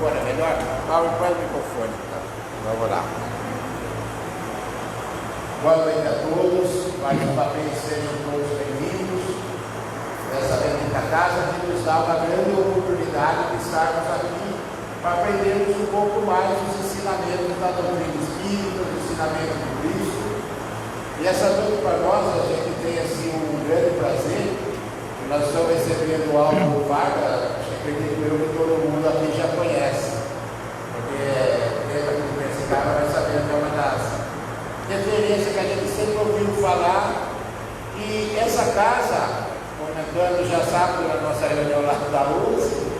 microfone é melhor? PowerPoint o microfone. Vamos lá. Boa noite a todos. Participem, sejam todos bem-vindos. Dessa bendita casa que nos dá uma grande oportunidade de estarmos aqui para aprendermos um pouco mais dos ensinamentos da doutrina espírita, do ensinamento de Cristo. E essa noite para nós, a gente tem assim um grande prazer. Nós estamos recebendo o Álvaro Vargas, acredito eu que todo mundo aqui já conhece, porque lembra que esse cara vai saber que é uma das referências que a gente sempre ouviu falar. E essa casa, comentando, já sabe, na nossa reunião lá da USP,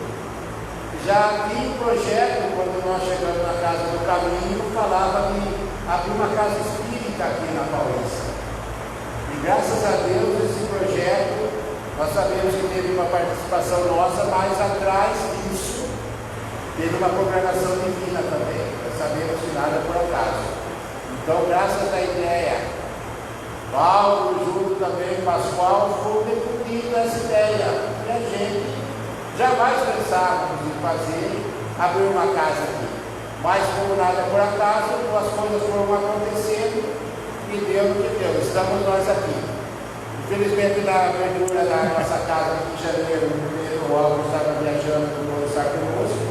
já tinha um projeto, quando nós chegamos na Casa do Caminho, falava de abrir uma casa espírita aqui na Paulista. E graças a Deus esse projeto, nós sabemos que teve uma participação nossa, mas atrás disso teve uma programação divina também. Nós sabemos que nada por acaso. Então, graças à ideia, Paulo, junto também, Pascoal, foram discutindo essa ideia. E a gente jamais pensávamos em fazer, abrir uma casa aqui. Mas, como nada por acaso, as coisas foram acontecendo e deu o que deu. Estamos nós aqui. Infelizmente, na abertura da nossa casa aqui em janeiro, o Álvaro estava viajando com o estar conosco.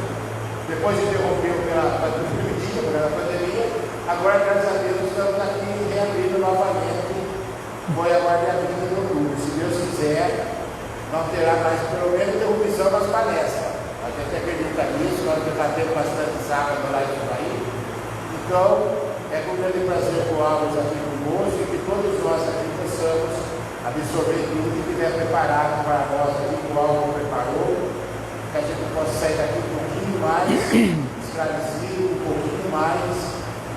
Depois interrompeu pela pandemia. Agora, graças a Deus, estamos aqui reabrindo novamente. Foi agora dia 30 de outubro. Se Deus quiser, não terá mais, pelo menos, interrupção nas palestras. A gente acredita nisso, nós já está tendo bastante sábado lá em Bahia. Então, é com grande prazer com o Álvaro aqui conosco e que todos nós aqui possamos absorver tudo que tiver preparado para nós aqui, que o Álvaro preparou, que a gente possa sair daqui um pouquinho mais esclarecido, um pouquinho mais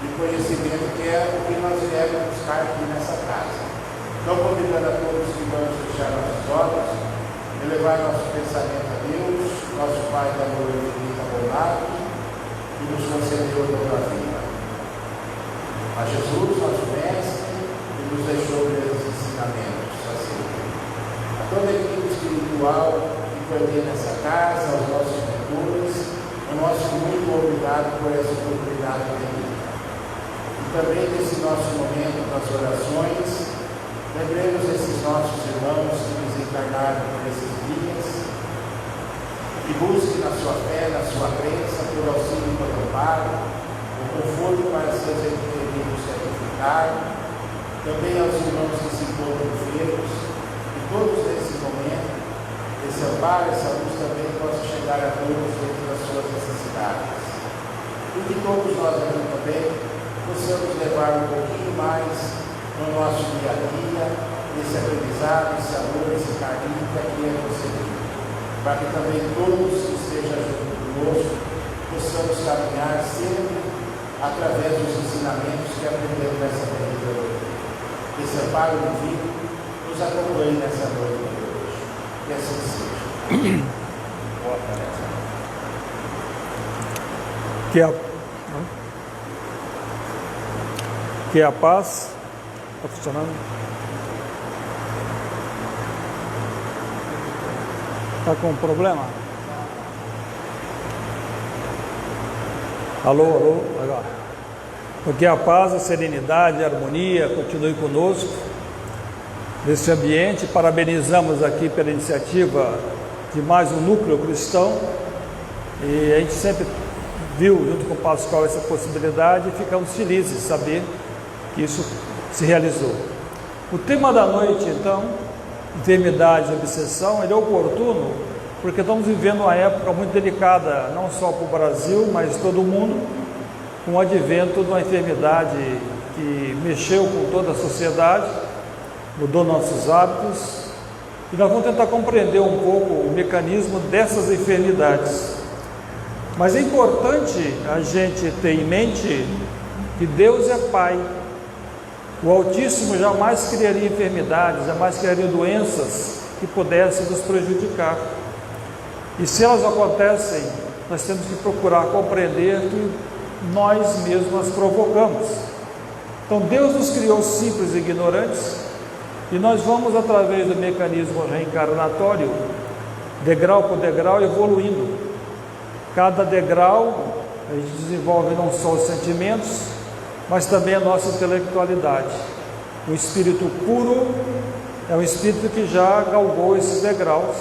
de conhecimento, que é o que nós viemos buscar aqui nessa casa. Então, convidando a todos que vamos fechar nossos olhos, elevar nosso pensamento a Deus, nosso Pai da amor infinita bondade, que nos concedeu toda a vida. A Jesus, nosso Mestre, que nos deixou grandes ensinamentos. Assim, a toda a equipe espiritual que coordena essa casa, aos nossos mentores, o nosso muito obrigado por essa oportunidade de vida. E também nesse nosso momento das orações, lembremos esses nossos irmãos que desencarnaram por esses dias e busquem na sua fé, na sua crença, pelo auxílio do amparo, o conforto para seus inimigos sacrificados, também aos irmãos que se encontram enfermos, e todos nesse momento, esse amparo, essa luz também possa chegar a todos dentro das suas necessidades. E que todos nós aqui também possamos levar um pouquinho mais no nosso dia a dia, esse aprendizado, esse amor, esse carinho que aqui é concedido, para que também todos que estejam junto conosco possamos caminhar sempre através dos ensinamentos que aprendemos nessa vida. Esse amparo divino nos acompanhe nessa noite de hoje. Que assim seja. Boa palestra. Que a paz. Está funcionando? Está com problema? Alô, agora. Porque a paz, a serenidade, a harmonia continue conosco nesse ambiente. Parabenizamos aqui pela iniciativa de mais um núcleo cristão e a gente sempre viu junto com o Pascoal essa possibilidade e ficamos felizes de saber que isso se realizou. O tema da noite, então, enfermidade e obsessão, ele é oportuno porque estamos vivendo uma época muito delicada, não só para o Brasil, mas todo mundo, com o advento de uma enfermidade que mexeu com toda a sociedade, mudou nossos hábitos, e nós vamos tentar compreender um pouco o mecanismo dessas enfermidades. Mas é importante a gente ter em mente que Deus é Pai. O Altíssimo jamais criaria enfermidades, jamais criaria doenças que pudessem nos prejudicar. E se elas acontecem, nós temos que procurar compreender que nós mesmos as provocamos. Então Deus nos criou simples e ignorantes, e nós vamos, através do mecanismo reencarnatório, degrau por degrau, evoluindo. Cada degrau, a gente desenvolve não só os sentimentos, mas também a nossa intelectualidade. O espírito puro é um espírito que já galgou esses degraus.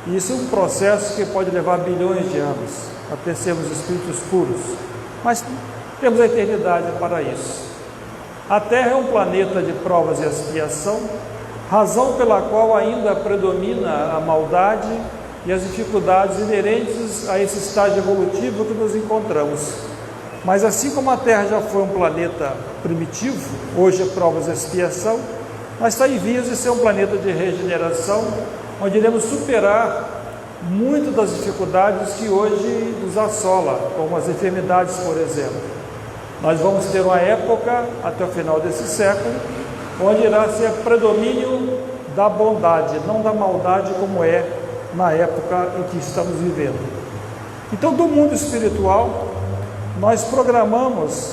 E isso é um processo que pode levar bilhões de anos até sermos espíritos puros. Mas temos a eternidade para isso. A Terra é um planeta de provas e expiação, razão pela qual ainda predomina a maldade e as dificuldades inerentes a esse estágio evolutivo que nos encontramos. Mas assim como a Terra já foi um planeta primitivo, hoje é provas e expiação, mas está em vias de ser um planeta de regeneração, onde iremos superar muitas das dificuldades que hoje nos assolam, como as enfermidades, por exemplo. Nós vamos ter uma época, até o final desse século, onde irá ser predomínio da bondade, não da maldade como é na época em que estamos vivendo. Então, do mundo espiritual, nós programamos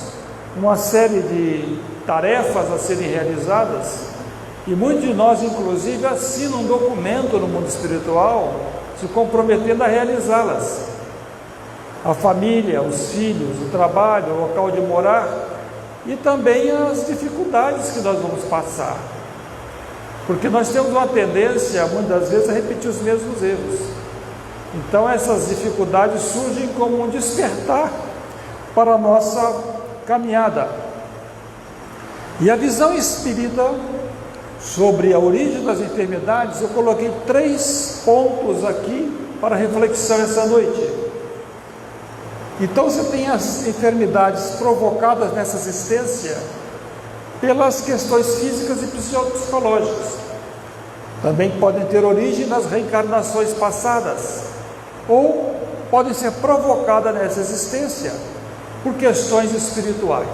uma série de tarefas a serem realizadas e muitos de nós, inclusive, assinam um documento no mundo espiritual se comprometendo a realizá-las. A família, os filhos, o trabalho, o local de morar e também as dificuldades que nós vamos passar. Porque nós temos uma tendência, muitas vezes, a repetir os mesmos erros. Então, essas dificuldades surgem como um despertar para a nossa caminhada. E a visão espírita sobre a origem das enfermidades, eu coloquei 3 pontos aqui para reflexão essa noite. Então você tem as enfermidades provocadas nessa existência pelas questões físicas e psicológicas. Também podem ter origem nas reencarnações passadas, ou podem ser provocadas nessa existência por questões espirituais.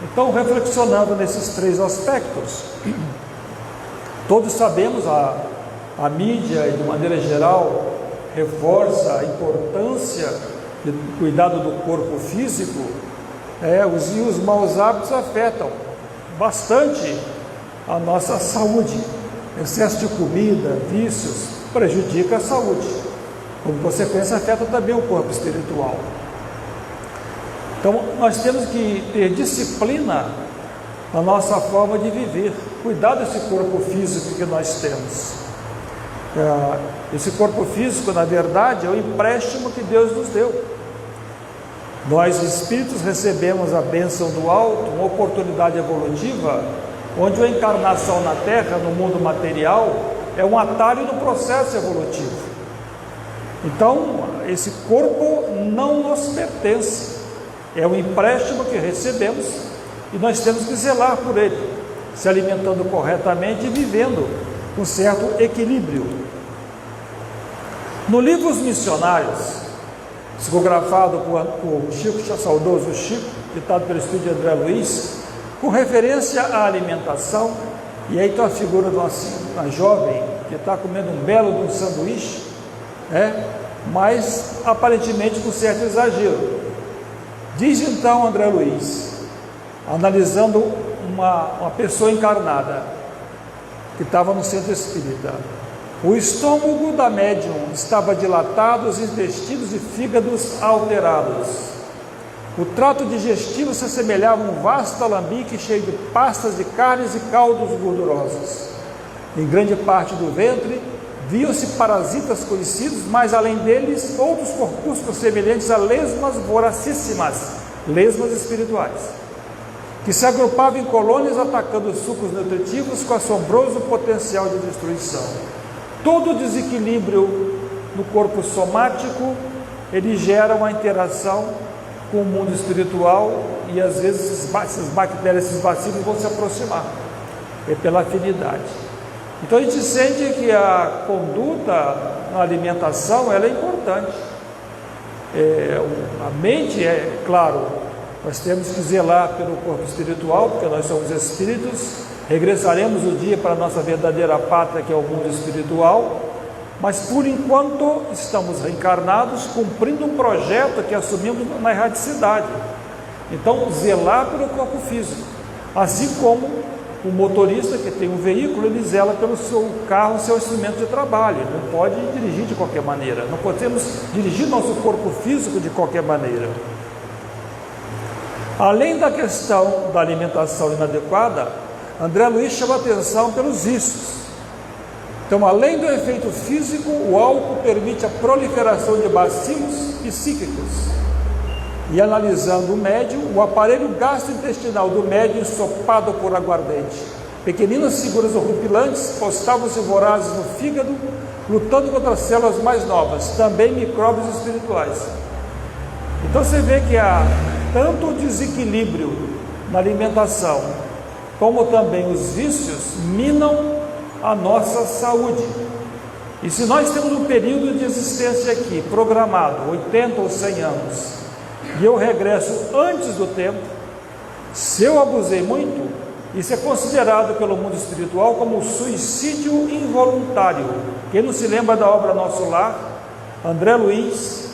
Então, reflexionando nesses 3 aspectos, todos sabemos, a mídia, de maneira geral, reforça a importância do cuidado do corpo físico, e os maus hábitos afetam bastante a nossa saúde. Excesso de comida, vícios, prejudica a saúde. Como consequência, afeta também o corpo espiritual. Então, nós temos que ter disciplina na nossa forma de viver, cuidar desse corpo físico que nós temos. Esse corpo físico, na verdade, é um empréstimo que Deus nos deu. Nós, espíritos, recebemos a bênção do alto, uma oportunidade evolutiva, onde a encarnação na Terra, no mundo material, é um atalho no processo evolutivo. Então, esse corpo não nos pertence, é um empréstimo que recebemos e nós temos que zelar por ele, se alimentando corretamente e vivendo com certo equilíbrio. No livro Os Missionários, psicografado por Chico, saudoso Chico, ditado pelo espírito de André Luiz, com referência à alimentação, e aí tem a figura de uma jovem que está comendo um belo de um sanduíche, mas aparentemente com certo exagero. Diz então André Luiz, analisando uma pessoa encarnada que estava no centro espírita: o estômago da médium estava dilatado, os intestinos e fígados alterados. O trato digestivo se assemelhava a um vasto alambique cheio de pastas de carnes e caldos gordurosos. Em grande parte do ventre viam-se parasitas conhecidos, mas além deles outros corpúsculos semelhantes a lesmas voracíssimas, lesmas espirituais, que se agrupavam em colônias atacando os sucos nutritivos com assombroso potencial de destruição. Todo o desequilíbrio no corpo somático, ele gera uma interação com o mundo espiritual e às vezes essas bactérias, esses bacilos vão se aproximar, pela afinidade. Então a gente sente que a conduta na alimentação ela é importante. A mente, claro, nós temos que zelar pelo corpo espiritual, porque nós somos espíritos, regressaremos um dia para a nossa verdadeira pátria, que é o mundo espiritual, mas por enquanto estamos reencarnados, cumprindo um projeto que assumimos na erradicidade. Então, zelar pelo corpo físico, assim como o motorista que tem um veículo, ele zela pelo seu carro, seu instrumento de trabalho, ele não pode dirigir de qualquer maneira, não podemos dirigir nosso corpo físico de qualquer maneira. Além da questão da alimentação inadequada, André Luiz chama atenção pelos vícios. Então, além do efeito físico, o álcool permite a proliferação de bacilos psíquicos. E analisando o médium, o aparelho gastrointestinal do médium ensopado por aguardente. Pequeninas figuras horripilantes postavam-se vorazes no fígado, lutando contra as células mais novas, também micróbios espirituais. Então você vê que há tanto desequilíbrio na alimentação, como também os vícios minam a nossa saúde. E se nós temos um período de existência aqui, programado, 80 ou 100 anos, e eu regresso antes do tempo, se eu abusei muito, isso é considerado pelo mundo espiritual como suicídio involuntário. Quem não se lembra da obra Nosso Lar? André Luiz,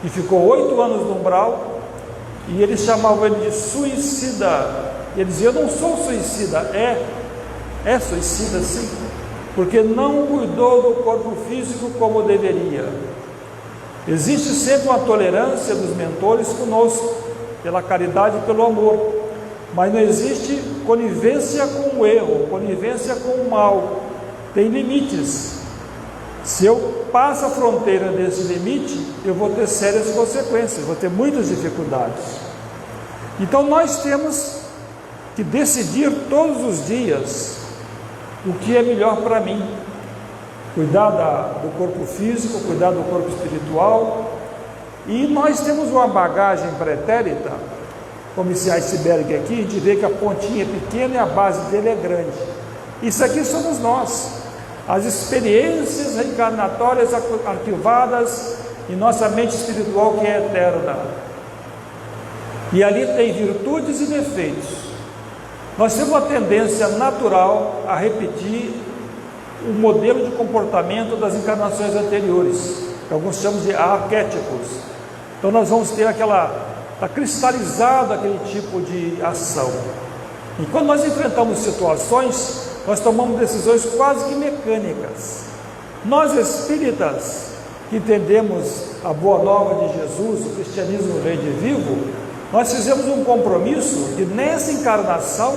que ficou 8 anos no umbral, e eles chamavam ele de suicida. E ele dizia: eu não sou suicida. É suicida sim, porque não cuidou do corpo físico como deveria. Existe sempre uma tolerância dos mentores conosco, pela caridade e pelo amor, mas não existe conivência com o erro, conivência com o mal. Tem limites. Se eu passo a fronteira desse limite, eu vou ter sérias consequências, vou ter muitas dificuldades. Então nós temos que decidir todos os dias o que é melhor para mim. Cuidar do corpo físico, cuidar do corpo espiritual. E nós temos uma bagagem pretérita, como esse iceberg aqui, a gente vê que a pontinha é pequena e a base dele é grande. Isso aqui somos nós, as experiências reencarnatórias arquivadas em nossa mente espiritual, que é eterna. E ali tem virtudes e defeitos. Nós temos uma tendência natural a repetir o modelo de comportamento das encarnações anteriores, que alguns chamam de arquétipos. Então nós vamos ter está cristalizado aquele tipo de ação. E quando nós enfrentamos situações, nós tomamos decisões quase que mecânicas. Nós espíritas, que entendemos a boa nova de Jesus, o cristianismo rede vivo, nós fizemos um compromisso de nessa encarnação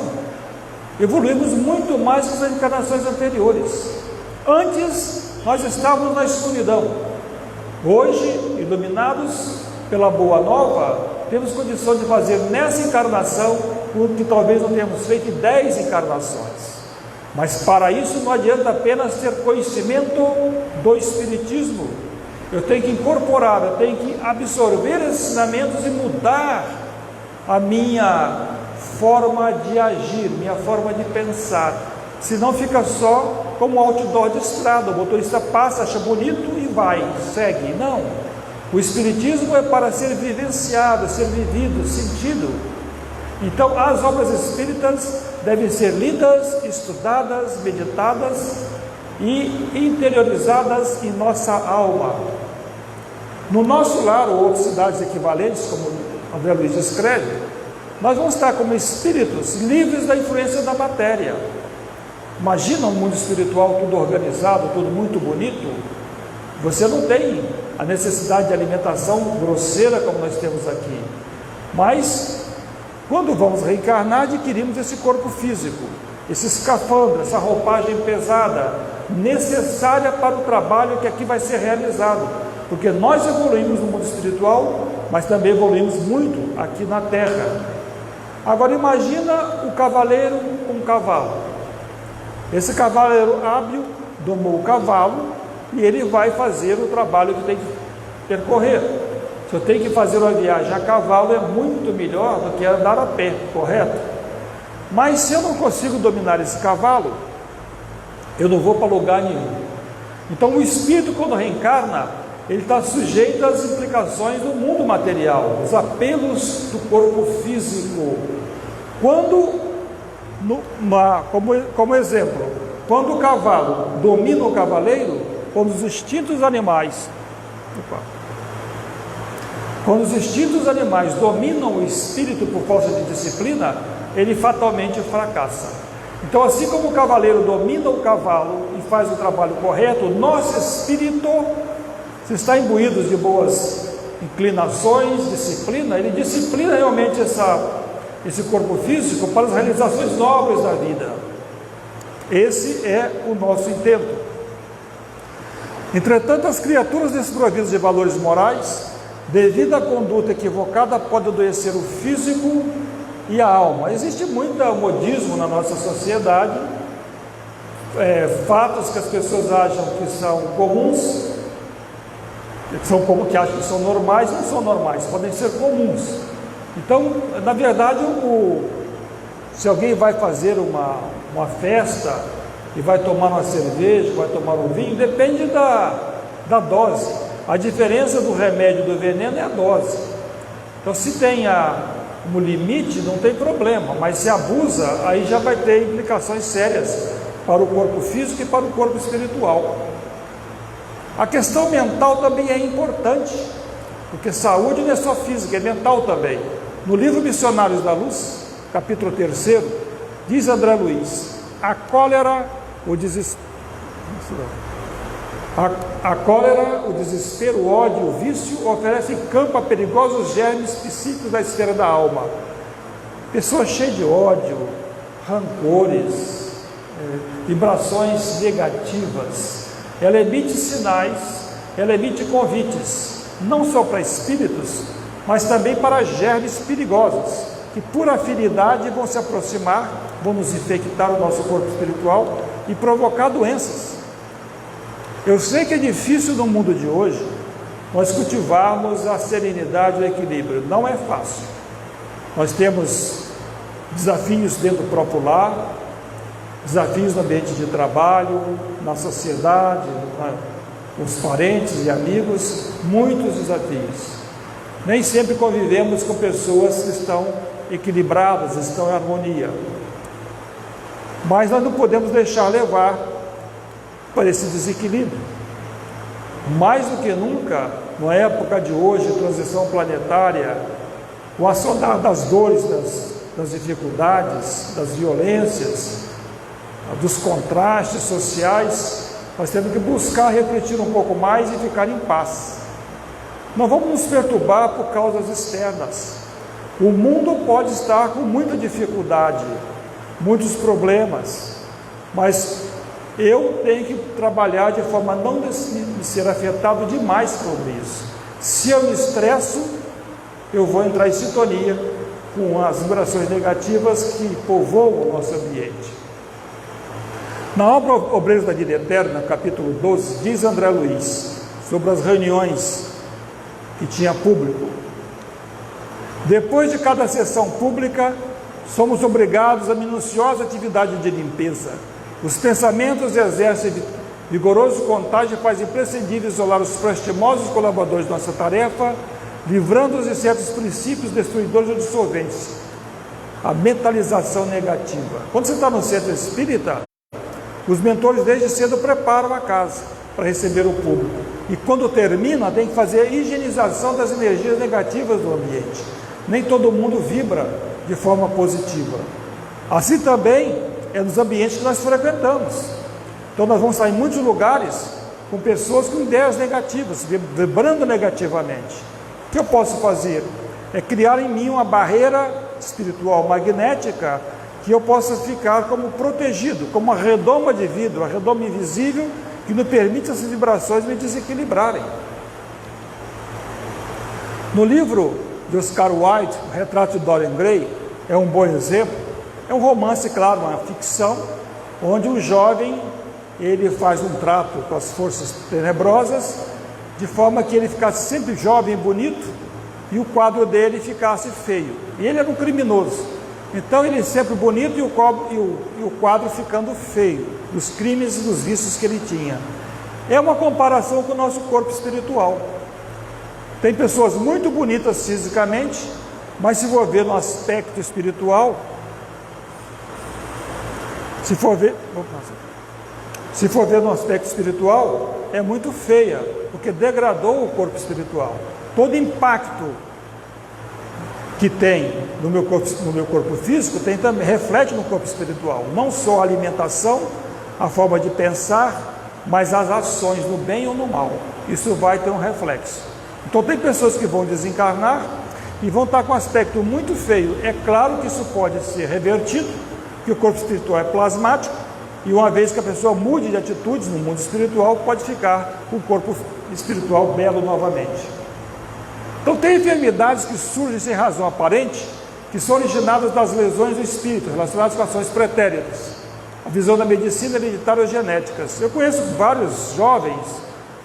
evoluímos muito mais que as encarnações anteriores. Antes nós estávamos na escuridão. Hoje, iluminados pela boa nova, temos condição de fazer nessa encarnação o que talvez não tenhamos feito em 10 encarnações. Mas para isso não adianta apenas ter conhecimento do Espiritismo. Eu tenho que incorporar, eu tenho que absorver esses ensinamentos e mudar a minha forma de agir, minha forma de pensar. Senão fica só como um outdoor de estrada, o motorista passa, acha bonito e vai, segue. Não, o Espiritismo é para ser vivenciado, ser vivido, sentido. Então as obras espíritas devem ser lidas, estudadas, meditadas e interiorizadas em nossa alma. No Nosso Lar, ou outras cidades equivalentes, como André Luiz escreve, nós vamos estar como espíritos livres da influência da matéria. Imagina um mundo espiritual tudo organizado, tudo muito bonito. Você não tem a necessidade de alimentação grosseira como nós temos aqui. Mas, quando vamos reencarnar, adquirimos esse corpo físico, esse escafandro, essa roupagem pesada, necessária para o trabalho que aqui vai ser realizado. Porque nós evoluímos no mundo espiritual, mas também evoluímos muito aqui na Terra. Agora imagina o cavaleiro com um cavalo. Esse cavaleiro hábil domou o cavalo e ele vai fazer o trabalho que tem que percorrer. Se eu tenho que fazer uma viagem a cavalo, é muito melhor do que andar a pé, correto? Mas se eu não consigo dominar esse cavalo, eu não vou para lugar nenhum. Então o espírito, quando reencarna, ele está sujeito às implicações do mundo material, os apelos do corpo físico. Como exemplo, quando o cavalo domina o cavaleiro, quando os instintos animais dominam o espírito por falta de disciplina, ele fatalmente fracassa. Então, assim como o cavaleiro domina o cavalo e faz o trabalho correto, o nosso espírito, se está imbuído de boas inclinações, disciplina, ele disciplina realmente esse corpo físico para as realizações nobres da vida. Esse é o nosso intento. Entretanto, as criaturas desprovidas de valores morais, devido à conduta equivocada, podem adoecer o físico e a alma. Existe muito modismo na nossa sociedade, fatos que as pessoas acham que são comuns, que acham que são normais, não são normais, podem ser comuns. Então, na verdade, se alguém vai fazer uma festa e vai tomar uma cerveja, vai tomar um vinho, depende da dose. A diferença do remédio e do veneno é a dose. Então, se tem um limite, não tem problema, mas se abusa, aí já vai ter implicações sérias para o corpo físico e para o corpo espiritual. A questão mental também é importante, porque saúde não é só física, é mental também. No livro Missionários da Luz, capítulo 3, diz André Luiz: a cólera, o desespero, o ódio, o vício oferecem campo a perigosos germes psíquicos da esfera da alma. Pessoas cheias de ódio, rancores, vibrações negativas. Ela emite sinais, ela emite convites, não só para espíritos, mas também para germes perigosos, que por afinidade vão se aproximar, vão nos infectar o nosso corpo espiritual e provocar doenças. Eu sei que é difícil no mundo de hoje nós cultivarmos a serenidade e o equilíbrio, não é fácil. Nós temos desafios dentro do próprio lar, desafios no ambiente de trabalho, na sociedade, com os parentes e amigos, muitos desafios. Nem sempre convivemos com pessoas que estão equilibradas, estão em harmonia. Mas nós não podemos deixar levar para esse desequilíbrio. Mais do que nunca, na época de hoje, transição planetária, o assodar das dores, das dificuldades, das violências, dos contrastes sociais, nós temos que buscar refletir um pouco mais e ficar em paz. Não vamos nos perturbar por causas externas. O mundo pode estar com muita dificuldade, muitos problemas, mas eu tenho que trabalhar de forma a não ser afetado demais por isso. Se eu me estresso, eu vou entrar em sintonia com as vibrações negativas que povoam o nosso ambiente. Na obra Obreiros da Vida Eterna, capítulo 12, diz André Luiz, sobre as reuniões que tinha público: depois de cada sessão pública, somos obrigados a minuciosa atividade de limpeza. Os pensamentos exercem vigoroso contágio e faz imprescindível isolar os prestimosos colaboradores de nossa tarefa, livrando-os de certos princípios destruidores ou dissolventes. A mentalização negativa. Quando você está no centro espírita, os mentores desde cedo preparam a casa para receber o público. E quando termina, tem que fazer a higienização das energias negativas do ambiente. Nem todo mundo vibra de forma positiva. Assim também é nos ambientes que nós frequentamos. Então nós vamos estar em muitos lugares com pessoas com ideias negativas, vibrando negativamente. O que eu posso fazer? É criar em mim uma barreira espiritual magnética que eu possa ficar como protegido, como uma redoma de vidro, uma redoma invisível que não permite essas vibrações me desequilibrarem. No livro de Oscar Wilde, O Retrato de Dorian Gray, é um bom exemplo. É um romance, claro, uma ficção, onde um jovem, ele faz um trato com as forças tenebrosas, de forma que ele ficasse sempre jovem e bonito, e o quadro dele ficasse feio. E ele era um criminoso. Então ele sempre bonito e o quadro ficando feio, dos crimes e dos vícios que ele tinha. É uma comparação com o nosso corpo espiritual. Tem pessoas muito bonitas fisicamente, mas se for ver no aspecto espiritual, se for ver no aspecto espiritual, é muito feia, porque degradou o corpo espiritual. Todo impacto que tem no meu corpo físico, tem também, reflete no corpo espiritual. Não só a alimentação, a forma de pensar, mas as ações no bem ou no mal. Isso vai ter um reflexo. Então tem pessoas que vão desencarnar e vão estar com um aspecto muito feio. É claro que isso pode ser revertido, que o corpo espiritual é plasmático, e uma vez que a pessoa mude de atitudes no mundo espiritual, pode ficar com o corpo espiritual belo novamente. Então tem enfermidades que surgem sem razão aparente, que são originadas das lesões do espírito, relacionadas com ações pretéritas. A visão da medicina hereditária ou genéticas. Eu conheço vários jovens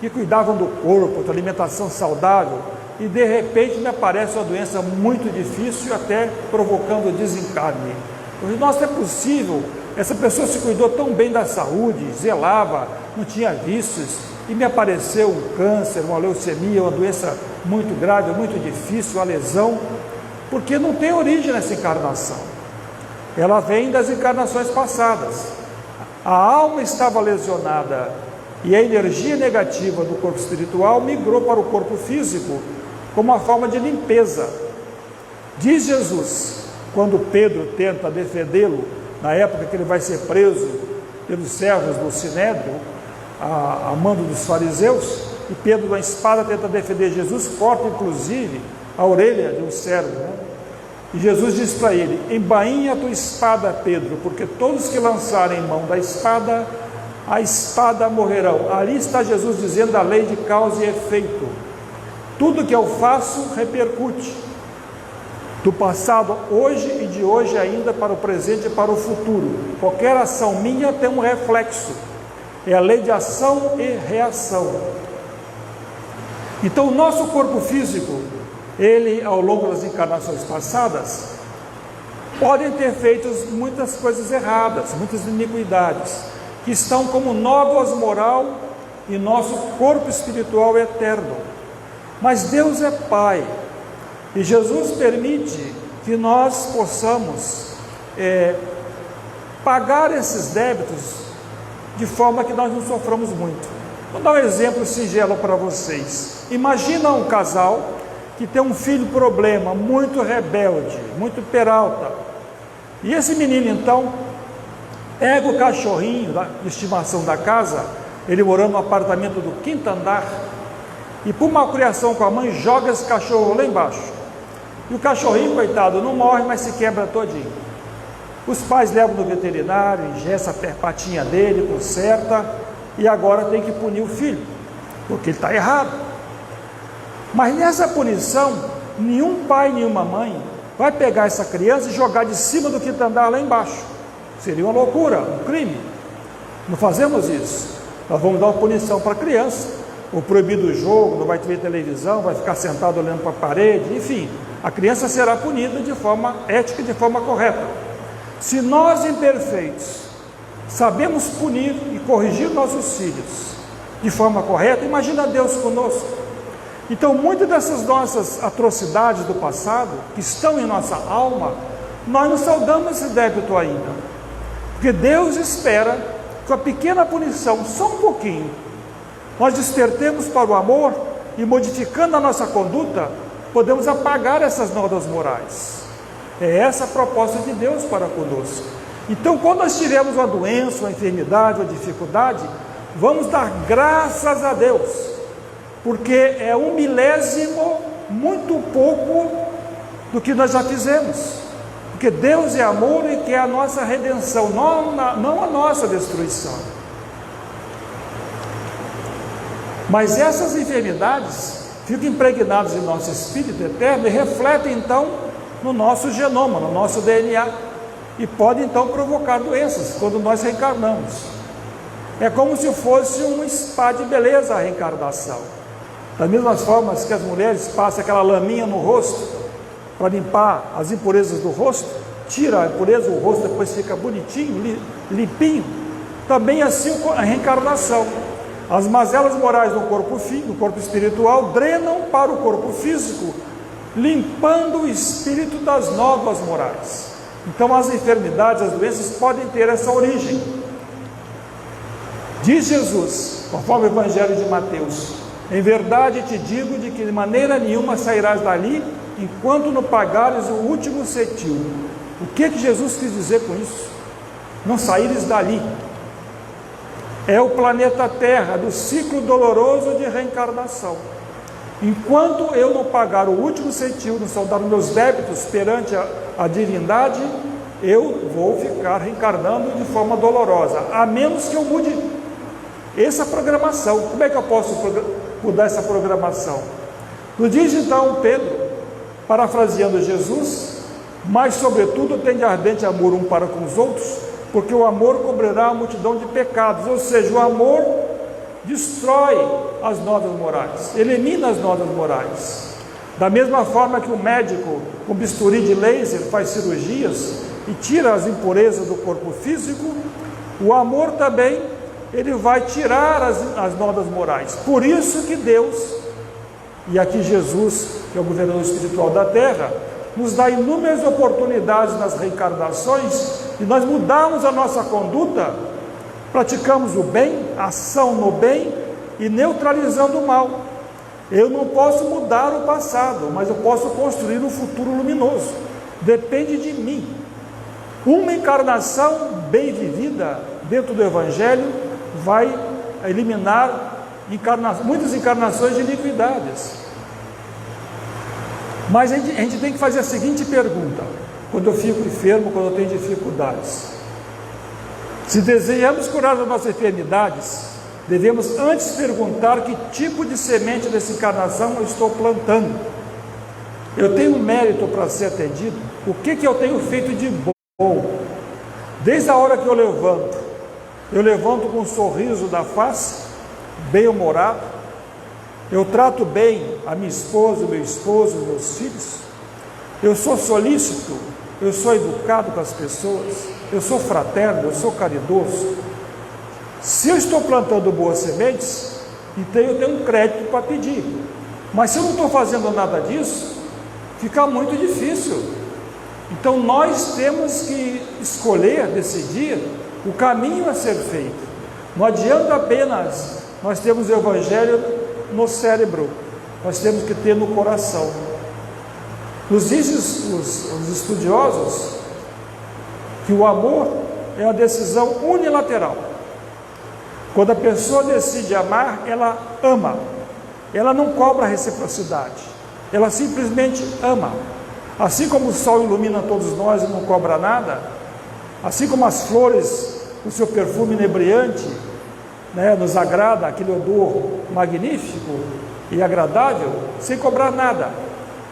que cuidavam do corpo, da alimentação saudável, e de repente me aparece uma doença muito difícil, até provocando desencarne. Nossa, é possível? Essa pessoa se cuidou tão bem da saúde, zelava, não tinha vícios, e me apareceu um câncer, uma leucemia, uma doença muito grave, muito difícil, a lesão, porque não tem origem nessa encarnação. Ela vem das encarnações passadas. A alma estava lesionada e a energia negativa do corpo espiritual migrou para o corpo físico como uma forma de limpeza. Diz Jesus, quando Pedro tenta defendê-lo, na época que ele vai ser preso pelos servos do Sinédrio, a mando dos fariseus, e Pedro, com a espada, tenta defender Jesus, corta inclusive a orelha de um servo, né? E Jesus diz para ele: embainha a tua espada, Pedro, porque todos que lançarem mão da espada, a espada morrerão. Ali está Jesus dizendo a lei de causa e efeito. Tudo que eu faço repercute, do passado, hoje e de hoje ainda, para o presente e para o futuro. Qualquer ação minha tem um reflexo. É a lei de ação e reação. Então o nosso corpo físico, ele, ao longo das encarnações passadas, podem ter feito muitas coisas erradas, muitas iniquidades, que estão como nódoas moral em nosso corpo espiritual eterno. Mas Deus é Pai, e Jesus permite que nós possamos pagar esses débitos de forma que nós não soframos muito. Vou dar um exemplo singelo para vocês. Imagina um casal que tem um filho problema, muito rebelde, muito peralta. E esse menino então pega o cachorrinho de estimação da casa, ele morando no apartamento do 5º andar, e por malcriação com a mãe, joga esse cachorro lá embaixo. E o cachorrinho, coitado, não morre, mas se quebra todinho. Os pais levam no veterinário, engessa a patinha dele, conserta, e agora tem que punir o filho, porque ele está errado. Mas nessa punição, nenhum pai, nenhuma mãe vai pegar essa criança e jogar de cima do 5º andar lá embaixo. Seria uma loucura, um crime. Não fazemos isso. Nós vamos dar uma punição para a criança, ou proibir o jogo, não vai ver televisão, vai ficar sentado olhando para a parede, enfim. A criança será punida de forma ética e de forma correta. Se nós, imperfeitos, sabemos punir e corrigir nossos filhos de forma correta, imagina Deus conosco. Então, muitas dessas nossas atrocidades do passado, que estão em nossa alma, nós não saudamos esse débito ainda. Porque Deus espera que a pequena punição, só um pouquinho, nós despertemos para o amor e, modificando a nossa conduta, podemos apagar essas nódoas morais. É essa a proposta de Deus para conosco. Então, quando nós tivermos uma doença, uma enfermidade, uma dificuldade, vamos dar graças a Deus, porque é 1/1000, muito pouco do que nós já fizemos. Porque Deus é amor e quer a nossa redenção, não a nossa destruição. Mas essas enfermidades ficam impregnadas em nosso espírito eterno e refletem então no nosso genoma, no nosso DNA, e podem então provocar doenças quando nós reencarnamos. É como se fosse um spa de beleza a reencarnação. Das mesmas formas que as mulheres passam aquela laminha no rosto para limpar as impurezas do rosto, tira a impureza, o rosto depois fica bonitinho, limpinho. Também assim a reencarnação. As mazelas morais no corpo espiritual drenam para o corpo físico, limpando o espírito das nódoas morais. Então as enfermidades, as doenças podem ter essa origem. Diz Jesus, conforme o Evangelho de Mateus: Em verdade te digo de que de maneira nenhuma sairás dali, enquanto não pagares o último cetil. O que Jesus quis dizer com isso? Não saíres dali. É o planeta Terra, do ciclo doloroso de reencarnação. Enquanto eu não pagar o último cetil, não saldar meus débitos perante a divindade, eu vou ficar reencarnando de forma dolorosa, a menos que eu mude essa programação. Como é que eu posso mudar essa programação? Nos diz então Pedro, parafraseando Jesus: mas sobretudo tende ardente amor um para com os outros, porque o amor cobrirá a multidão de pecados. Ou seja, o amor destrói as notas morais, elimina as notas morais. Da mesma forma que o médico com bisturi de laser faz cirurgias e tira as impurezas do corpo físico, o amor também, ele vai tirar as notas morais. Por isso que Deus, e aqui Jesus, que é o governador espiritual da terra, nos dá inúmeras oportunidades nas reencarnações e nós mudamos a nossa conduta, praticamos o bem, ação no bem e neutralizando o mal. Eu não posso mudar o passado, mas eu posso construir um futuro luminoso. Depende de mim. Uma encarnação bem vivida dentro do Evangelho vai eliminar muitas encarnações de iniquidades. Mas a gente tem que fazer a seguinte pergunta: quando eu fico enfermo, quando eu tenho dificuldades, se desejamos curar as nossas enfermidades, devemos antes perguntar que tipo de semente dessa encarnação eu estou plantando. Eu tenho mérito para ser atendido? O que eu tenho feito de bom? Desde a hora que eu levanto com um sorriso da face, bem-humorado, eu trato bem a minha esposa, o meu esposo, os meus filhos, eu sou solícito, eu sou educado com as pessoas, eu sou fraterno, eu sou caridoso. Se eu estou plantando boas sementes, então eu tenho um crédito para pedir. Mas se eu não estou fazendo nada disso, fica muito difícil. Então nós temos que escolher, decidir o caminho a ser feito. Não adianta apenas nós termos o Evangelho no cérebro, nós temos que ter no coração. Nos dizem os estudiosos que o amor é uma decisão unilateral. Quando a pessoa decide amar, ela ama, ela não cobra reciprocidade, ela simplesmente ama. Assim como o sol ilumina todos nós e não cobra nada, assim como as flores, o seu perfume inebriante, nos agrada, aquele odor magnífico e agradável, sem cobrar nada.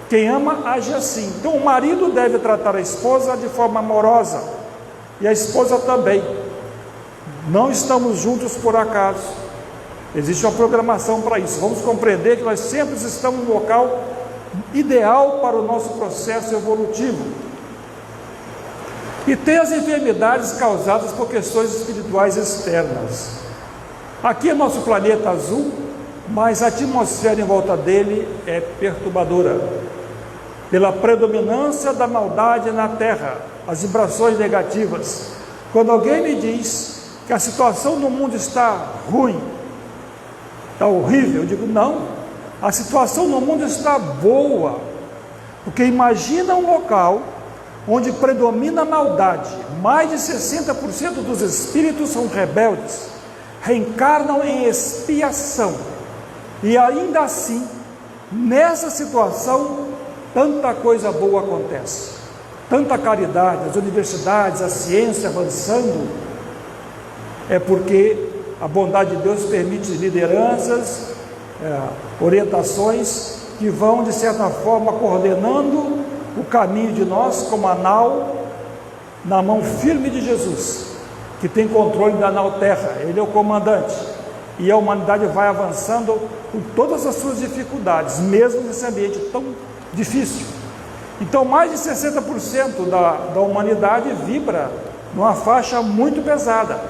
Quem ama age assim. Então o marido deve tratar a esposa de forma amorosa, e a esposa também. Não estamos juntos por acaso, existe uma programação para isso. Vamos compreender que nós sempre estamos no local ideal para o nosso processo evolutivo. E tem as enfermidades causadas por questões espirituais externas. Aqui é nosso planeta azul, mas a atmosfera em volta dele é perturbadora, pela predominância da maldade na Terra, as vibrações negativas. Quando alguém me diz que a situação no mundo está ruim, está horrível, eu digo não, a situação no mundo está boa, porque imagina um local onde predomina a maldade, mais de 60% dos espíritos são rebeldes, reencarnam em expiação, e ainda assim, nessa situação, tanta coisa boa acontece, tanta caridade, as universidades, a ciência avançando, é porque a bondade de Deus permite lideranças, orientações que vão de certa forma coordenando o caminho de nós como a nau na mão firme de Jesus, que tem controle da nau terra, ele é o comandante, e a humanidade vai avançando com todas as suas dificuldades, mesmo nesse ambiente tão difícil. Então mais de 60% da humanidade vibra numa faixa muito pesada,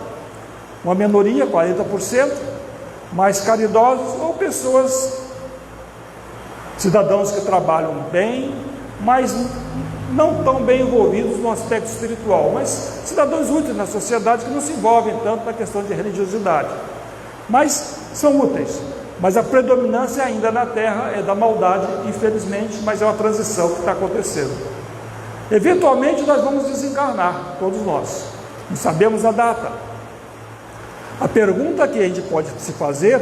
uma minoria, 40%, mais caridosos, ou pessoas, cidadãos que trabalham bem, mas não tão bem envolvidos no aspecto espiritual, mas cidadãos úteis na sociedade que não se envolvem tanto na questão de religiosidade, mas são úteis. Mas a predominância ainda na Terra é da maldade, infelizmente, mas é uma transição que está acontecendo. Eventualmente nós vamos desencarnar, todos nós. Não sabemos a data. A pergunta que a gente pode se fazer: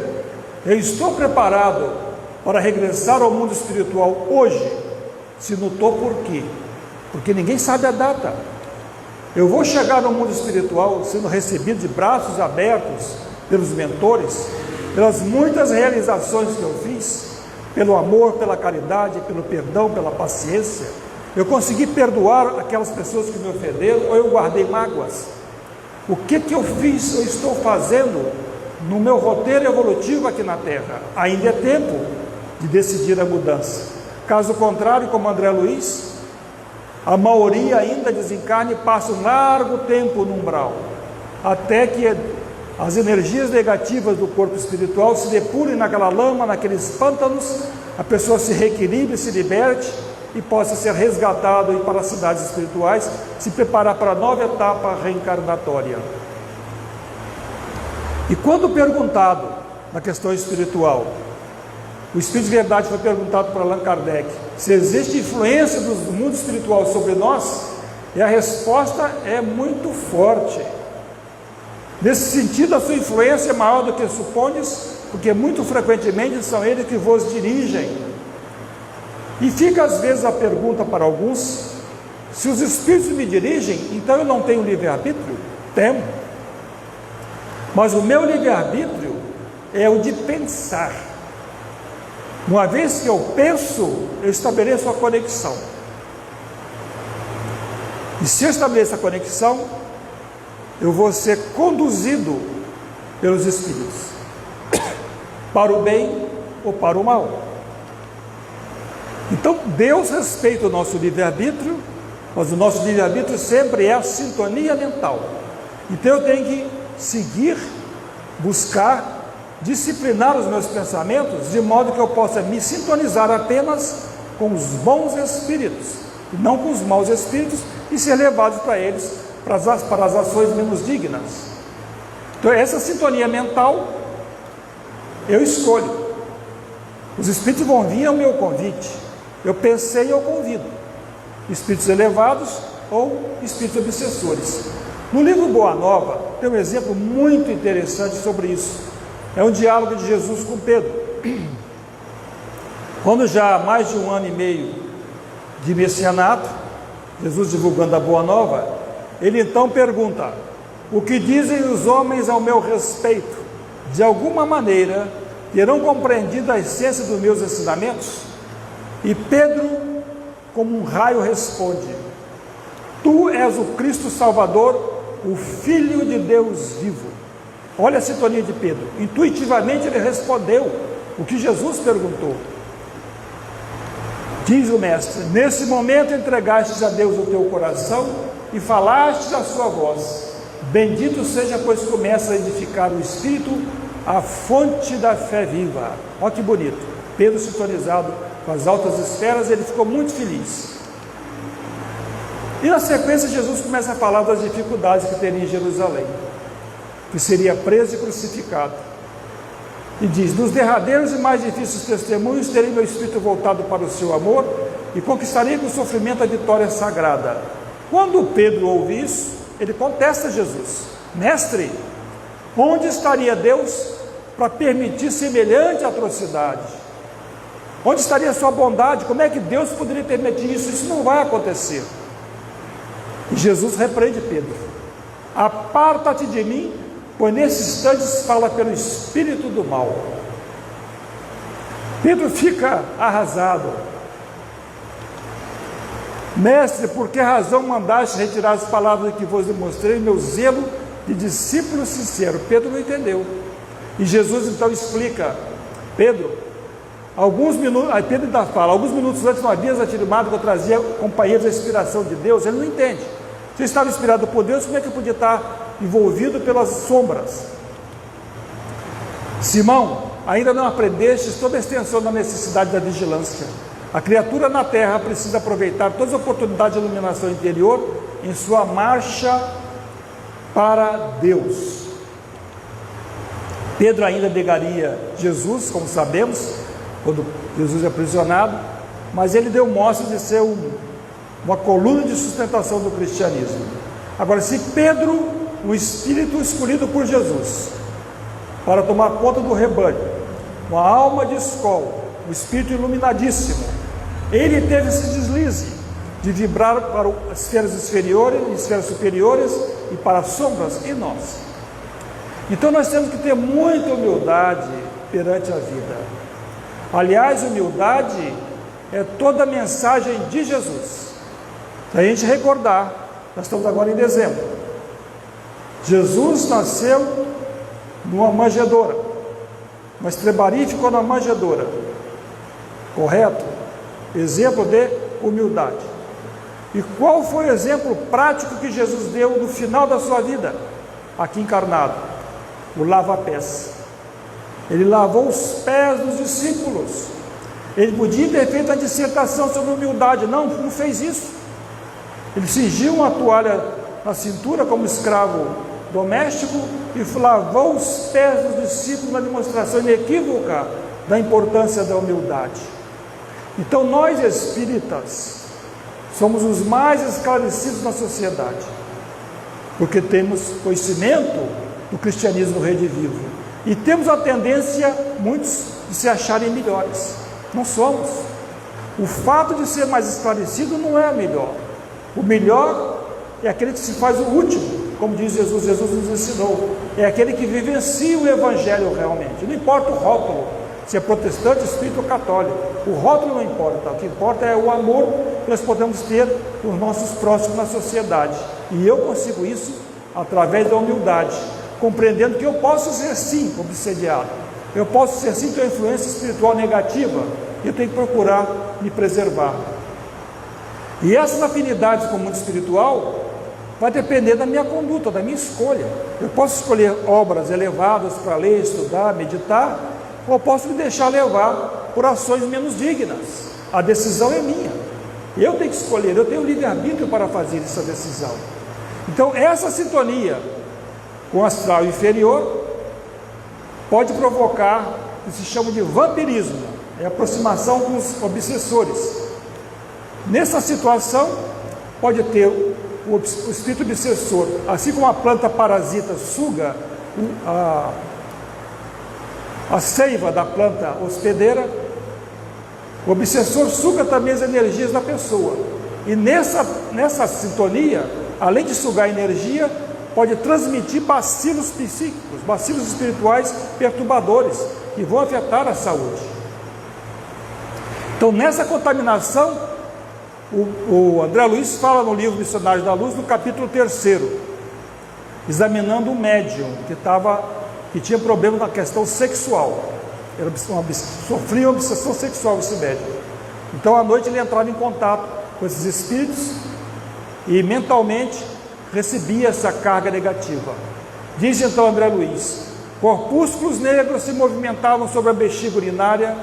eu estou preparado para regressar ao mundo espiritual hoje? Se não estou, por quê? Porque ninguém sabe a data. Eu vou chegar no mundo espiritual sendo recebido de braços abertos pelos mentores, pelas muitas realizações que eu fiz, pelo amor, pela caridade, pelo perdão, pela paciência. Eu consegui perdoar aquelas pessoas que me ofenderam, ou eu guardei mágoas? O que eu fiz, eu estou fazendo no meu roteiro evolutivo aqui na Terra? Ainda é tempo de decidir a mudança. Caso contrário, como André Luiz, a maioria ainda desencarna e passa um largo tempo no umbral, até que as energias negativas do corpo espiritual se depurem naquela lama, naqueles pântanos, a pessoa se reequilibre, se liberte e possa ser resgatado e ir para as cidades espirituais, se preparar para a nova etapa reencarnatória. E quando perguntado na questão espiritual, o Espírito de Verdade foi perguntado para Allan Kardec se existe influência do mundo espiritual sobre nós, e a resposta é muito forte. Nesse sentido, a sua influência é maior do que supondes, porque muito frequentemente são eles que vos dirigem. E fica às vezes a pergunta para alguns: se os Espíritos me dirigem, então eu não tenho livre-arbítrio? Tenho. Mas o meu livre-arbítrio é o de pensar. Uma vez que eu penso, eu estabeleço a conexão. E se eu estabeleço a conexão, eu vou ser conduzido pelos Espíritos, para o bem ou para o mal. Então Deus respeita o nosso livre-arbítrio, mas o nosso livre-arbítrio sempre é a sintonia mental. Então eu tenho que seguir, buscar, disciplinar os meus pensamentos, de modo que eu possa me sintonizar apenas com os bons espíritos, e não com os maus espíritos, e ser levado para eles, para as ações menos dignas. Então essa sintonia mental eu escolho. Os espíritos vão vir ao meu convite. Eu pensei e eu convido. Espíritos elevados ou espíritos obsessores. No livro Boa Nova tem um exemplo muito interessante sobre isso. É um diálogo de Jesus com Pedro. Quando já há mais de 1 ano e meio de messianato, Jesus divulgando a Boa Nova, ele então pergunta: o que dizem os homens ao meu respeito? De alguma maneira terão compreendido a essência dos meus ensinamentos? E Pedro, como um raio, responde: tu és o Cristo Salvador, o Filho de Deus vivo. Olha a sintonia de Pedro. Intuitivamente ele respondeu o que Jesus perguntou. Diz o mestre: nesse momento entregastes a Deus o teu coração e falastes a sua voz. Bendito seja, pois começa a edificar o Espírito, a fonte da fé viva. Olha que bonito. Pedro sintonizado com as altas esferas, ele ficou muito feliz. E na sequência Jesus começa a falar das dificuldades que teria em Jerusalém, que seria preso e crucificado. E diz: nos derradeiros e mais difíceis testemunhos terei meu espírito voltado para o seu amor e conquistarei com o sofrimento a vitória sagrada. Quando Pedro ouve isso, ele contesta Jesus: mestre, onde estaria Deus para permitir semelhante atrocidade? Onde estaria a sua bondade? Como é que Deus poderia permitir isso? Isso não vai acontecer. E Jesus repreende Pedro: aparta-te de mim, pois nesse instante se fala pelo espírito do mal. Pedro fica arrasado. Mestre, por que razão mandaste retirar as palavras que vos demonstrei, meu zelo de discípulo sincero? Pedro não entendeu. E Jesus então explica: Pedro, aí Pedro ainda fala: alguns minutos antes não havias afirmado que eu trazia companheiros da inspiração de Deus. Ele não entende. Se eu estava inspirado por Deus, como é que eu podia estar envolvido pelas sombras? Simão, ainda não aprendestes toda a extensão da necessidade da vigilância. A criatura na terra precisa aproveitar todas as oportunidades de iluminação interior em sua marcha para Deus. Pedro ainda negaria Jesus, como sabemos, quando Jesus é aprisionado, mas ele deu mostra de ser uma coluna de sustentação do cristianismo. Agora, se Pedro, o espírito escolhido por Jesus para tomar conta do rebanho, uma alma de escola, um espírito iluminadíssimo, ele teve esse deslize de vibrar para as esferas superiores e para as sombras em nós. Então nós temos que ter muita humildade perante a vida. Aliás, humildade é toda a mensagem de Jesus. Se a gente recordar, nós estamos agora em dezembro. Jesus nasceu numa manjedoura, uma estrebaria ficou na manjedoura. Correto? Exemplo de humildade. E qual foi o exemplo prático que Jesus deu no final da sua vida, aqui encarnado? O lava-pés. Ele lavou os pés dos discípulos. Ele podia ter feito a dissertação sobre humildade, não fez isso. Ele cingiu uma toalha na cintura como escravo doméstico e lavou os pés dos discípulos na demonstração inequívoca da importância da humildade. Então nós espíritas somos os mais esclarecidos na sociedade, porque temos conhecimento do cristianismo redivivo e temos a tendência, muitos, de se acharem melhores. Não somos. O fato de ser mais esclarecido não é melhor. O melhor é aquele que se faz o último, como diz Jesus. Jesus nos ensinou, é aquele que vivencia o evangelho realmente. Não importa o rótulo, se é protestante, espírita ou católico, o rótulo não importa. O que importa é o amor que nós podemos ter por nossos próximos na sociedade, e eu consigo isso através da humildade, compreendendo que eu posso ser sim obsediado, eu posso ser sim ter uma influência espiritual negativa, e eu tenho que procurar me preservar. E essas afinidades com o mundo espiritual vai depender da minha conduta, da minha escolha. Eu posso escolher obras elevadas para ler, estudar, meditar, ou posso me deixar levar por ações menos dignas. A decisão é minha, eu tenho que escolher, eu tenho livre-arbítrio para fazer essa decisão. Então essa sintonia com o astral inferior pode provocar o que se chama de vampirismo, é a aproximação com os obsessores. Nessa situação pode ter o espírito obsessor, assim como a planta parasita suga a seiva da planta hospedeira, o obsessor suga também as energias da pessoa, e nessa sintonia, além de sugar energia, pode transmitir bacilos psíquicos, bacilos espirituais perturbadores, que vão afetar a saúde. Então nessa contaminação, o André Luiz fala no livro Missionários da Luz, no capítulo 3, examinando um médium que tinha problema na questão sexual. Sofria uma obsessão sexual esse médium. Então à noite ele entrava em contato com esses espíritos e mentalmente recebia essa carga negativa. Diz então André Luiz: corpúsculos negros se movimentavam sobre a bexiga urinária,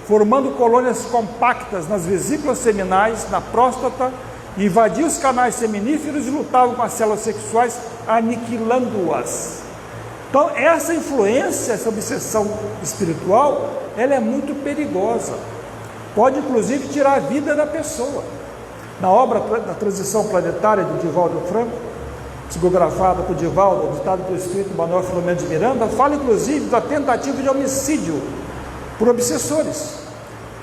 formando colônias compactas nas vesículas seminais, na próstata, invadiam os canais seminíferos e lutavam com as células sexuais, aniquilando-as. Então essa influência, essa obsessão espiritual, ela é muito perigosa, pode inclusive tirar a vida da pessoa. Na obra da Transição Planetária de Divaldo Franco, psicografada por Divaldo, ditado pelo espírito Manuel Filomeno de Miranda, fala inclusive da tentativa de homicídio por obsessores,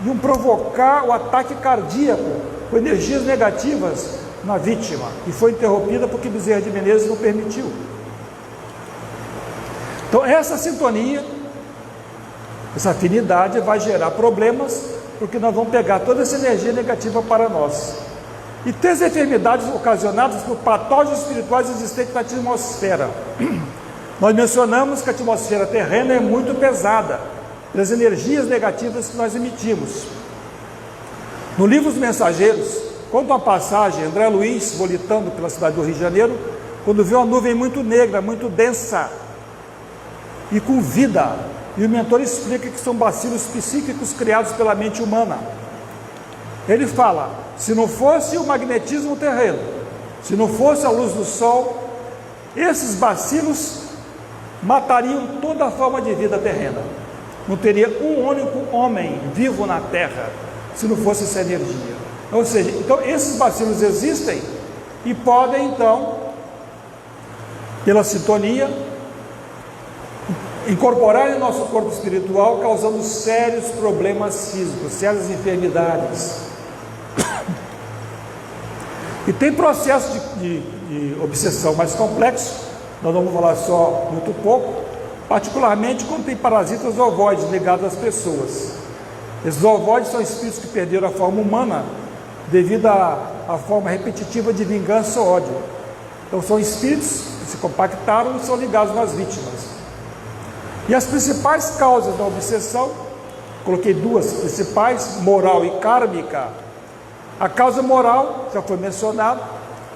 e provocar o ataque cardíaco com energias negativas na vítima, e foi interrompida porque Bezerra de Menezes não permitiu. Então essa sintonia, essa afinidade vai gerar problemas, porque nós vamos pegar toda essa energia negativa para nós. E tem as enfermidades ocasionadas por patógenos espirituais existentes na atmosfera. Nós mencionamos que a atmosfera terrena é muito pesada, das energias negativas que nós emitimos. No livro Os Mensageiros, conta uma passagem, André Luiz, volitando pela cidade do Rio de Janeiro, quando viu uma nuvem muito negra, muito densa e com vida, e o mentor explica que são bacilos psíquicos criados pela mente humana. Ele fala: se não fosse o magnetismo terreno, se não fosse a luz do sol, esses bacilos matariam toda a forma de vida terrena. Não teria um único homem vivo na Terra se não fosse essa energia. Ou seja, então esses bacilos existem e podem então, pela sintonia, incorporar em nosso corpo espiritual, causando sérios problemas físicos, sérias enfermidades. E tem processo de obsessão mais complexo, nós vamos falar só muito pouco, particularmente quando tem parasitas ovoides ligados às pessoas. Esses ovoides são espíritos que perderam a forma humana devido à forma repetitiva de vingança ou ódio. Então são espíritos que se compactaram e são ligados nas vítimas. E as principais causas da obsessão, coloquei duas principais, moral e kármica. A causa moral, já foi mencionado,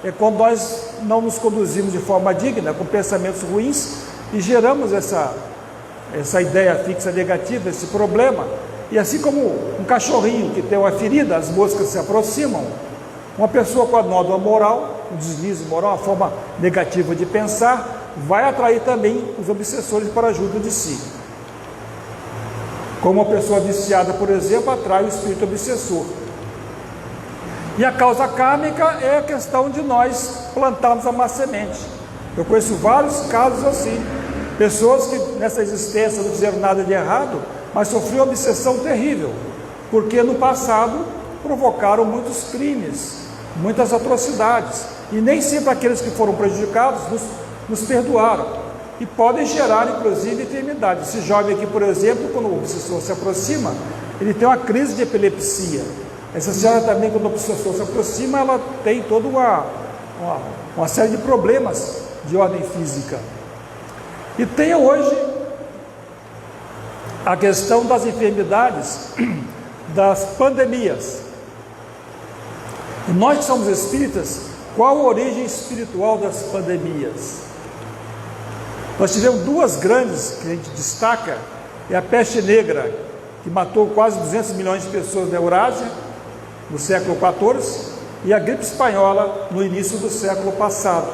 é quando nós não nos conduzimos de forma digna, com pensamentos ruins, e geramos essa ideia fixa negativa, esse problema. E assim como um cachorrinho que tem uma ferida, as moscas se aproximam, uma pessoa com a nódoa moral, um deslize moral, uma forma negativa de pensar, vai atrair também os obsessores para junto de si. Como uma pessoa viciada, por exemplo, atrai o espírito obsessor. E a causa kármica é a questão de nós plantarmos a má semente. Eu conheço vários casos assim, pessoas que nessa existência não fizeram nada de errado, mas sofriam uma obsessão terrível, porque no passado provocaram muitos crimes, muitas atrocidades, e nem sempre aqueles que foram prejudicados nos perdoaram, e podem gerar inclusive enfermidades. Esse jovem aqui, por exemplo, quando o obsessor se aproxima, ele tem uma crise de epilepsia. Essa senhora também, quando o obsessor se aproxima, ela tem toda uma série de problemas de ordem física. E tem hoje a questão das enfermidades, das pandemias. E nós que somos espíritas, qual a origem espiritual das pandemias? Nós tivemos duas grandes que a gente destaca, é a peste negra, que matou quase 200 milhões de pessoas na Eurásia, no século XIV, e a gripe espanhola no início do século passado,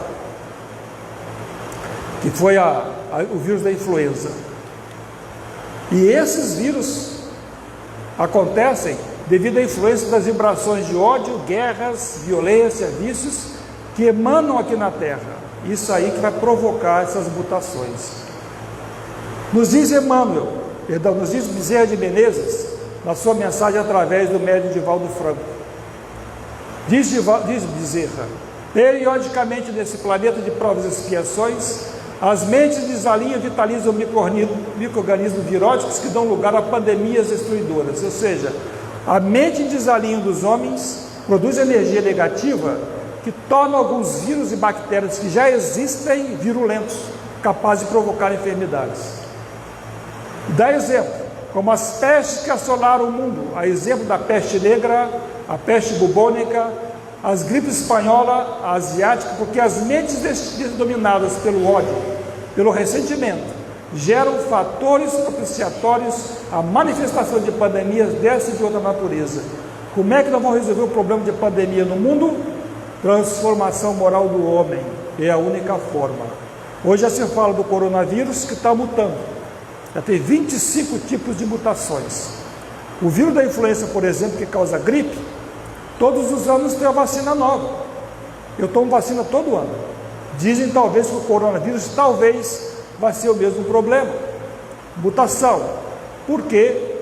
que foi o vírus da influenza. E esses vírus acontecem devido à influência das vibrações de ódio, guerras, violência, vícios que emanam aqui na Terra. Isso aí que vai provocar essas mutações. Nos diz nos diz Bezerra de Menezes, na sua mensagem através do médium Divaldo Franco. Diz Bezerra: periodicamente nesse planeta de provas e expiações, as mentes desalinham e vitalizam micro-organismos viróticos que dão lugar a pandemias destruidoras. Ou seja, a mente em desalinho dos homens produz energia negativa que torna alguns vírus e bactérias que já existem virulentos, capazes de provocar enfermidades. Dá exemplo, como as pestes que assolaram o mundo, a exemplo da peste negra, a peste bubônica, as gripes espanhola, a asiática, porque as mentes dominadas pelo ódio, pelo ressentimento, geram fatores propiciatórios à manifestação de pandemias dessa e de outra natureza. Como é que nós vamos resolver o problema de pandemia no mundo? Transformação moral do homem é a única forma. Hoje já se fala do coronavírus que está mutando, já tem 25 tipos de mutações. O vírus da influenza, por exemplo, que causa gripe, todos os anos tem uma vacina nova. Eu tomo vacina todo ano. Dizem talvez que o coronavírus talvez vai ser o mesmo problema. Mutação. Porque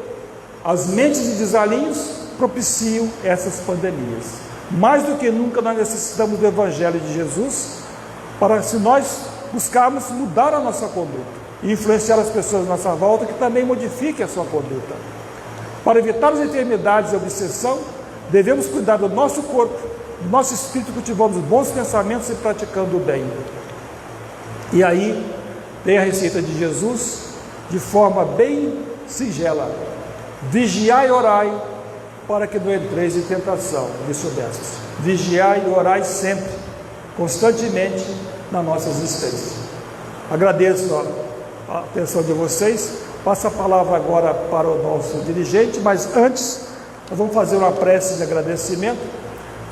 as mentes de desalinhos propiciam essas pandemias. Mais do que nunca nós necessitamos do Evangelho de Jesus para, se nós buscarmos mudar a nossa conduta e influenciar as pessoas à nossa volta que também modifiquem a sua conduta. Para evitar as enfermidades e a obsessão, devemos cuidar do nosso corpo, do nosso espírito, cultivando os bons pensamentos e praticando o bem. E aí tem a receita de Jesus de forma bem singela: vigiai e orai para que não entreis em tentação, disse o mestre. Vigiai e orai sempre, constantemente na nossa existência. Agradeço a atenção de vocês. Passo a palavra agora para o nosso dirigente, mas antes nós vamos fazer uma prece de agradecimento,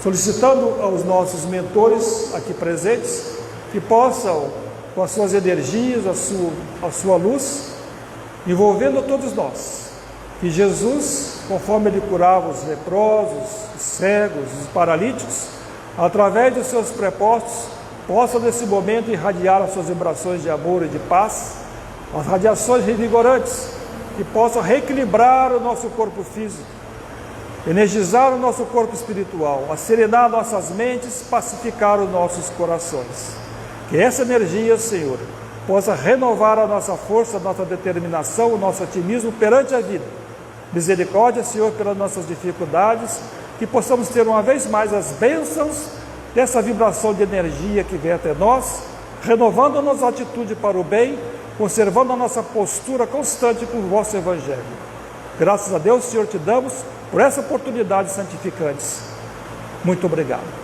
solicitando aos nossos mentores aqui presentes que possam com as suas energias, a sua luz, envolvendo todos nós. Que Jesus, conforme ele curava os leprosos, os cegos, os paralíticos, através dos seus prepostos, possa nesse momento irradiar as suas vibrações de amor e de paz, as radiações revigorantes, que possam reequilibrar o nosso corpo físico, energizar o nosso corpo espiritual, acerenar nossas mentes, pacificar os nossos corações. Que essa energia, Senhor, possa renovar a nossa força, a nossa determinação, o nosso otimismo perante a vida. Misericórdia, Senhor, pelas nossas dificuldades, que possamos ter uma vez mais as bênçãos dessa vibração de energia que vem até nós, renovando a nossa atitude para o bem, conservando a nossa postura constante com o vosso Evangelho. Graças a Deus, Senhor, te damos por essa oportunidade santificante. Muito obrigado.